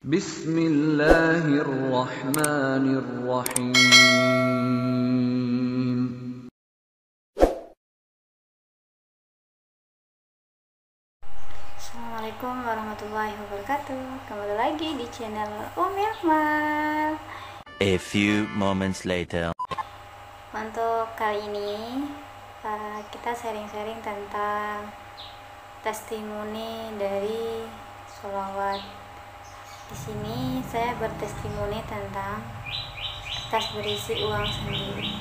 Bismillahirrahmanirrahim. Assalamualaikum warahmatullahi wabarakatuh. Kembali lagi di channel Umi Akmal. A few moments later. Untuk kali ini kita sharing-sharing tentang testimoni dari sholawat. Di sini saya bertestimoni tentang tas berisi uang sendiri.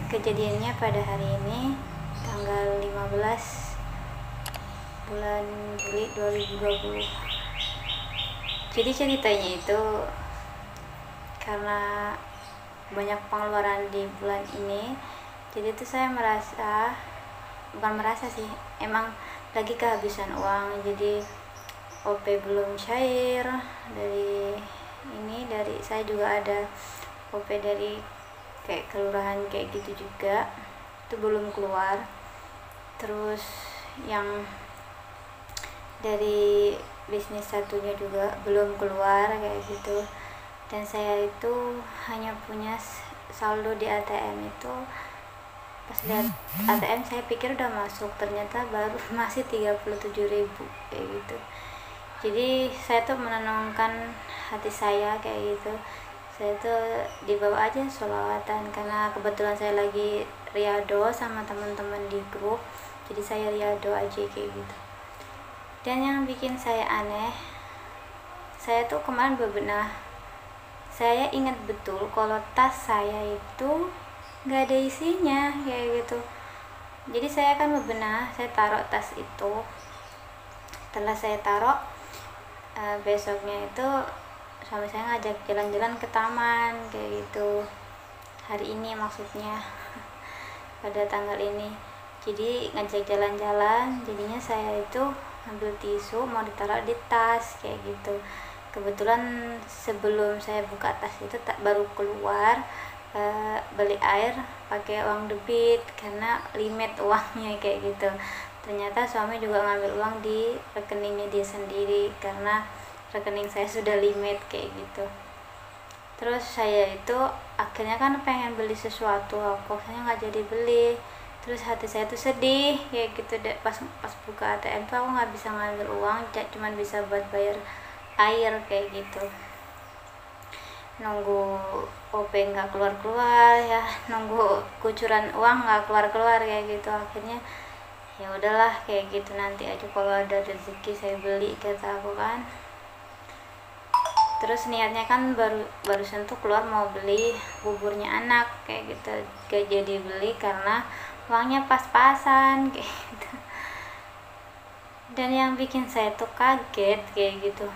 Kejadiannya pada hari ini tanggal 15 bulan Juli 2020. Jadi ceritanya itu karena banyak pengeluaran di bulan ini, jadi itu saya bukan merasa sih, emang lagi kehabisan uang. Jadi OP belum cair, dari saya juga ada OP dari kayak kelurahan kayak gitu juga, itu belum keluar. Terus yang dari bisnis satunya juga belum keluar kayak gitu. Dan saya itu hanya punya saldo di ATM itu, pas lihat ATM saya pikir udah masuk, ternyata baru masih 37.000 kayak gitu. Jadi saya tuh menenangkan hati saya kayak gitu. Saya tuh dibawa aja sholawatan, karena kebetulan saya lagi riyado sama teman-teman di grup, jadi saya riyado aja kayak gitu. Dan yang bikin saya aneh, saya tuh kemarin bebenah, saya ingat betul kalau tas saya itu nggak ada isinya kayak gitu. Jadi saya kan bebenah, saya taruh tas itu. Setelah saya taruh, besoknya itu suami saya ngajak jalan-jalan ke taman kayak gitu. Hari ini maksudnya pada tanggal ini. Jadi ngajak jalan-jalan, jadinya saya itu ambil tisu mau ditaruh di tas kayak gitu. Kebetulan sebelum saya buka tas itu baru keluar beli air pakai uang debit karena limit uangnya kayak gitu. Ternyata suami juga ngambil uang di rekeningnya dia sendiri karena rekening saya sudah limit kayak gitu. Terus saya itu akhirnya kan pengen beli sesuatu, akhirnya nggak jadi beli. Terus hati saya tuh sedih kayak gitu. Pas buka ATM tuh aku nggak bisa ngambil uang, cuman bisa buat bayar air kayak gitu. Nunggu OP nggak keluar ya, nunggu kucuran uang nggak keluar kayak gitu. Akhirnya ya udahlah kayak gitu, nanti aja kalau ada rezeki saya beli kata aku kan. Terus niatnya kan barusan tuh keluar mau beli buburnya anak kayak gitu, gak jadi beli karena uangnya pas-pasan kayak gitu. Dan yang bikin saya tuh kaget kayak gitu,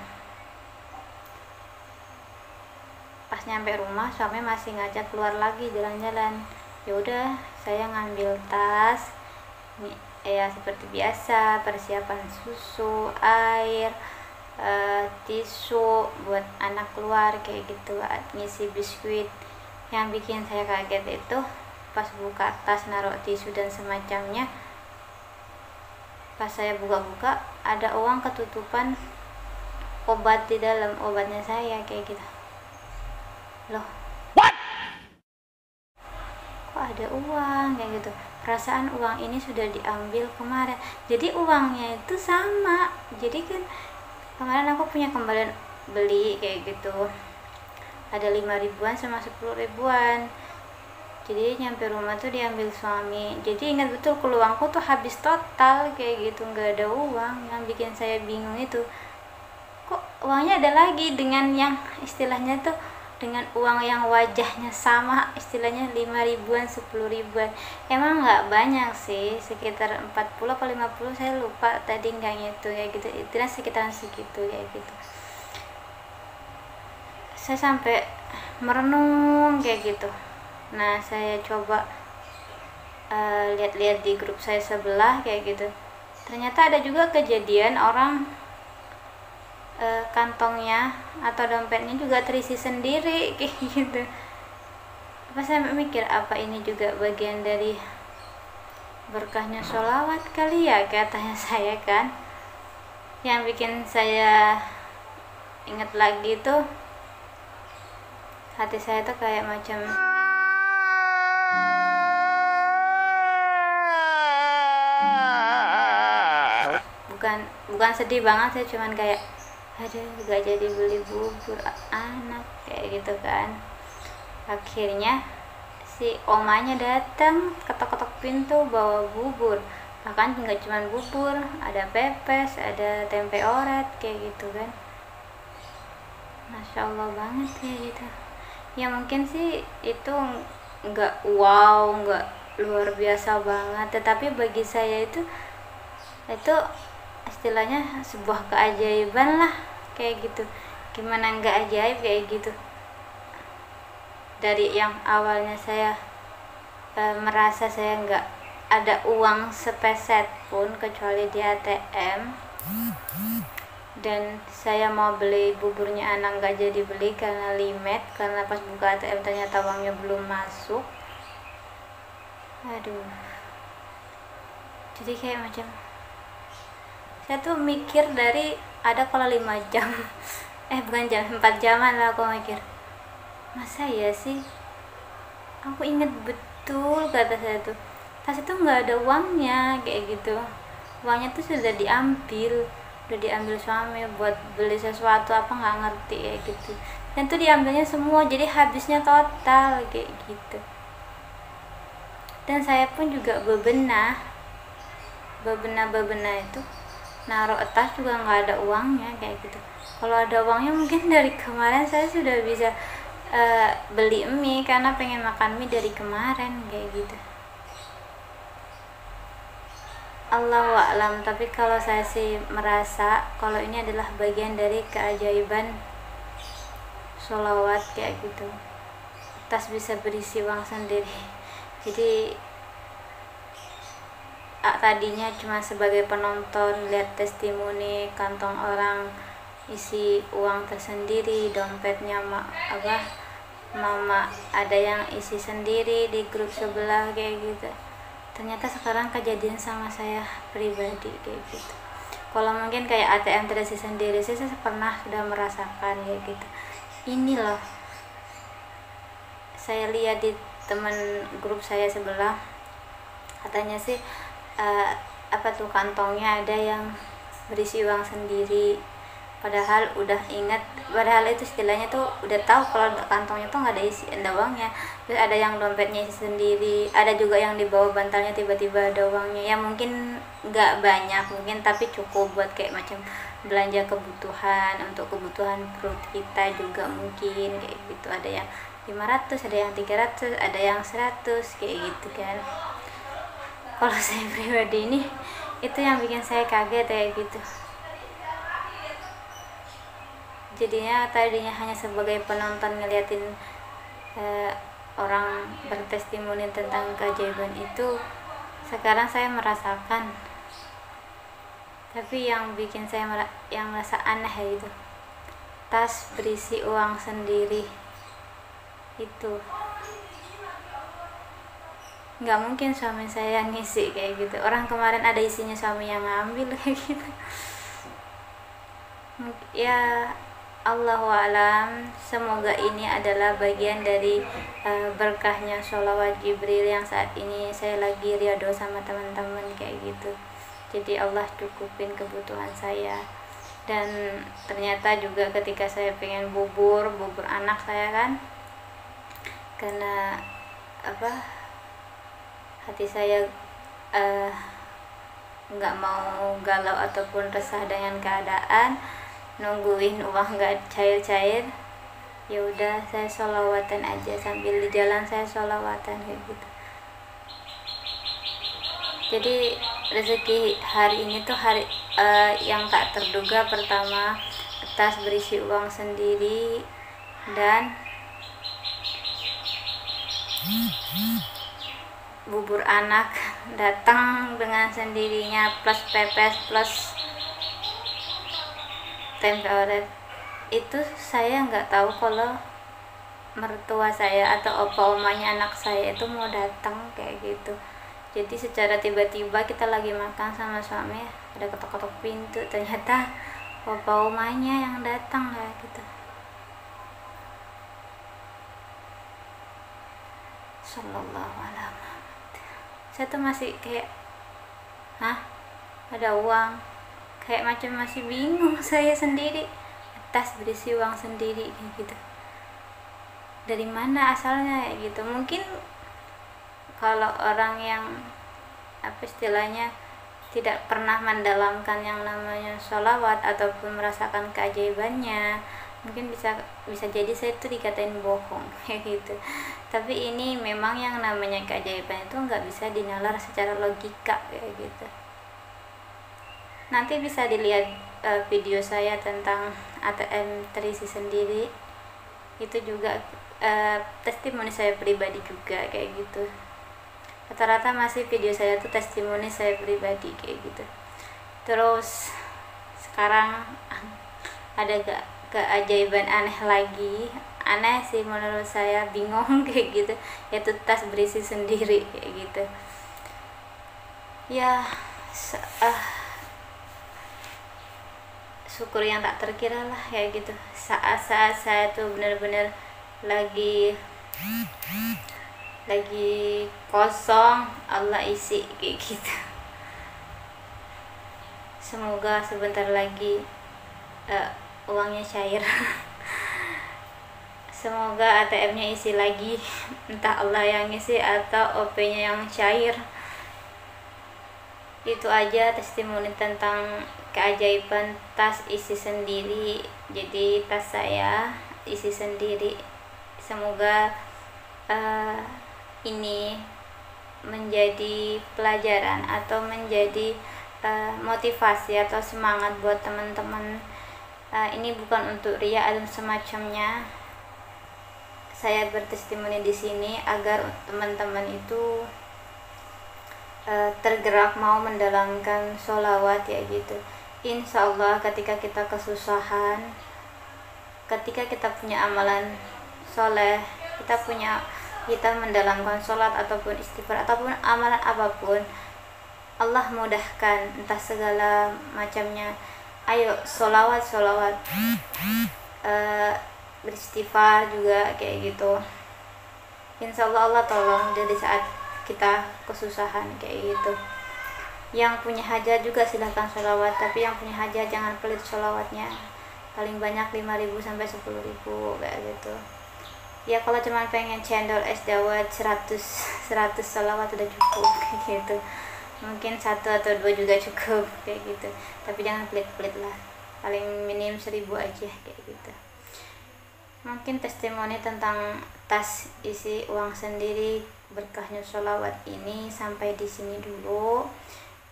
pas nyampe rumah suami masih ngajak keluar lagi jalan-jalan. Ya udah, saya ngambil tas ya seperti biasa, persiapan susu, air, tisu buat anak keluar kayak gitu, ngisi biskuit. Yang bikin saya kaget itu pas buka tas naruh tisu dan semacamnya, pas saya buka-buka ada uang ketutupan obat di dalam, obatnya saya kayak gitu. Loh, kok ada uang kayak gitu? Perasaan uang ini sudah diambil kemarin. Jadi uangnya itu sama. Jadi kan kemarin aku punya kembalian beli kayak gitu, ada 5 ribuan sama 10 ribuan. Jadi nyampe rumah tuh diambil suami. Jadi ingat betul kalau uangku tuh habis total kayak gitu, nggak ada uang. Yang bikin saya bingung itu, kok uangnya ada lagi dengan yang istilahnya tuh dengan uang yang wajahnya sama, istilahnya 5 ribuan 10 ribuan. Emang nggak banyak sih, sekitar 40 atau 50, saya lupa tadi nggak ngitung ya gitu, itulah sekitaran segitu ya gitu. Saya sampai merenung kayak gitu. Nah saya coba lihat-lihat di grup saya sebelah kayak gitu, ternyata ada juga kejadian orang kantongnya atau dompetnya juga terisi sendiri kayak gitu. Pas saya mikir, apa ini juga bagian dari berkahnya sholawat kali ya, katanya saya kan. Yang bikin saya ingat lagi tuh hati saya tuh kayak macam bukan sedih banget sih, cuman kayak aduh gak jadi beli bubur anak kayak gitu kan. Akhirnya si omanya datang ketok-ketok pintu bawa bubur, bahkan nggak cuman bubur, ada pepes, ada tempe oret kayak gitu kan. Masya Allah banget kayak gitu ya. Mungkin sih itu nggak wow, nggak luar biasa banget, tetapi bagi saya itu istilahnya sebuah keajaiban lah kayak gitu. Gimana nggak ajaib kayak gitu. Dari yang awalnya saya merasa saya nggak ada uang sepeset pun kecuali di ATM, dan saya mau beli buburnya anak nggak jadi beli karena limit, karena pas buka ATM ternyata uangnya belum masuk. Aduh, jadi kayak macam saya tuh mikir dari ada kalau 5 jam bukan jam, 4 jaman lah aku mikir, masa ya sih. Aku inget betul kata saya tuh, tas itu nggak ada uangnya kayak gitu. Uangnya tuh sudah diambil suami buat beli sesuatu apa nggak ngerti kayak gitu, dan tuh diambilnya semua, jadi habisnya total kayak gitu. Dan saya pun juga bebenah itu naruh tas juga nggak ada uangnya kayak gitu. Kalau ada uangnya mungkin dari kemarin saya sudah bisa beli mie, karena pengen makan mie dari kemarin kayak gitu. Allahu a'lam. Tapi kalau saya sih merasa kalau ini adalah bagian dari keajaiban sholawat kayak gitu. Tas bisa berisi uang sendiri. Jadi tadinya cuma sebagai penonton, lihat testimoni kantong orang isi uang tersendiri, dompetnya mama ada yang isi sendiri di grup sebelah kayak gitu. Ternyata sekarang kejadian sama saya pribadi kayak gitu. Kalau mungkin kayak ATM terisi sendiri, saya pernah sudah merasakan kayak gitu. Ini loh, saya lihat di teman grup saya sebelah, katanya sih kantongnya ada yang berisi uang sendiri, padahal itu istilahnya tuh udah tahu kalau kantongnya tuh nggak ada uangnya. Terus ada yang dompetnya isi sendiri, ada juga yang di bawah bantalnya tiba-tiba ada uangnya. Ya mungkin nggak banyak mungkin, tapi cukup buat kayak macam belanja kebutuhan, untuk kebutuhan perut kita juga mungkin kayak gitu. Ada yang 500, ada yang 300, ada yang 100 kayak gitu kan. Kalau saya pribadi ini itu yang bikin saya kaget kayak gitu. Tadinya hanya sebagai penonton ngeliatin orang bertestimoni tentang keajaiban itu, sekarang saya merasakan. Tapi yang bikin saya merasa aneh itu tas berisi uang sendiri itu. Nggak mungkin suami saya ngisi kayak gitu. Orang kemarin ada isinya suami yang ngambil kayak gitu. Ya Allahu a'lam. Semoga ini adalah bagian dari berkahnya sholawat Jibril yang saat ini saya lagi riyadho sama teman-teman kayak gitu. Jadi Allah cukupin kebutuhan saya. Dan ternyata juga ketika saya pengen bubur anak saya kan, karena hati saya nggak mau galau ataupun resah dengan keadaan, nungguin uang nggak cair-cair, ya udah saya sholawatan aja, sambil di jalan saya sholawatan kayak gitu. Jadi rezeki hari ini tuh hari yang tak terduga. Pertama, tas berisi uang sendiri, dan bubur anak datang dengan sendirinya, plus pepes, plus tempe oret. Itu saya nggak tahu kalau mertua saya atau omanya anak saya itu mau datang kayak gitu. Jadi secara tiba-tiba kita lagi makan sama suami, ada ketok-ketok pintu, ternyata bapak rumahnya yang datang kayak gitu. Sallallahu alaihi wasallam. Saya tuh masih kayak, ada uang, kayak macam masih bingung saya sendiri. Tas berisi uang sendiri kayak gitu, dari mana asalnya kayak gitu. Mungkin kalau orang yang istilahnya tidak pernah mendalamkan yang namanya sholawat ataupun merasakan keajaibannya, mungkin bisa jadi saya tuh dikatain bohong kayak gitu. Tapi ini memang yang namanya keajaiban itu nggak bisa dinalar secara logika kayak gitu. Nanti bisa dilihat video saya tentang ATM terisi sendiri, itu juga testimoni saya pribadi juga kayak gitu. Rata-rata masih video saya tuh testimoni saya pribadi kayak gitu. Terus sekarang ada keajaiban aneh lagi, aneh sih menurut saya, bingung kayak gitu, yaitu tas berisi sendiri kayak gitu ya. Syukur yang tak terkira lah kayak gitu. Saat-saat saya tuh bener-bener lagi kosong, Allah isi kayak gitu. Semoga sebentar lagi uangnya cair. Semoga ATM-nya isi lagi, entah Allah yang isi atau OP-nya yang cair. Itu aja testimoni tentang keajaiban tas isi sendiri. Jadi tas saya isi sendiri. Semoga ini menjadi pelajaran atau menjadi motivasi atau semangat buat teman-teman. Ini bukan untuk ria dan semacamnya. Saya bertestimoni di sini agar teman-teman itu tergerak mau mendalamkan sholawat ya gitu. Insya Allah ketika kita kesusahan, ketika kita punya amalan soleh, kita mendalamkan sholat ataupun istighfar ataupun amalan apapun, Allah mudahkan entah segala macamnya. Ayo sholawat, beristighfar juga kayak gitu. Insya Allah Allah tolong dari saat kita kesusahan kayak gitu. Yang punya hajat juga silahkan sholawat, tapi yang punya hajat jangan pelit sholawatnya, paling banyak 5.000 sampai 10.000 kayak gitu ya. Kalau cuma pengen cendol es dawet 100 sholawat udah cukup kayak gitu. Mungkin 1 atau 2 juga cukup kayak gitu, tapi jangan pelit-pelit lah, paling minim 1.000 aja kayak gitu. Mungkin testimoni tentang tas isi uang sendiri berkahnya sholawat ini sampai di sini dulu.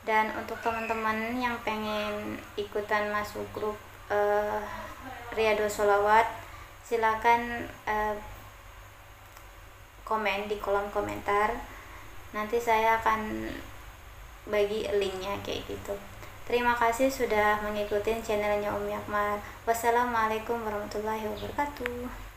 Dan untuk teman-teman yang pengen ikutan masuk grup Riyadhus Sholawat, silakan komen di kolom komentar. Nanti saya akan bagi linknya kayak gitu. Terima kasih sudah mengikuti channelnya Umi Akmal. Wassalamualaikum warahmatullahi wabarakatuh.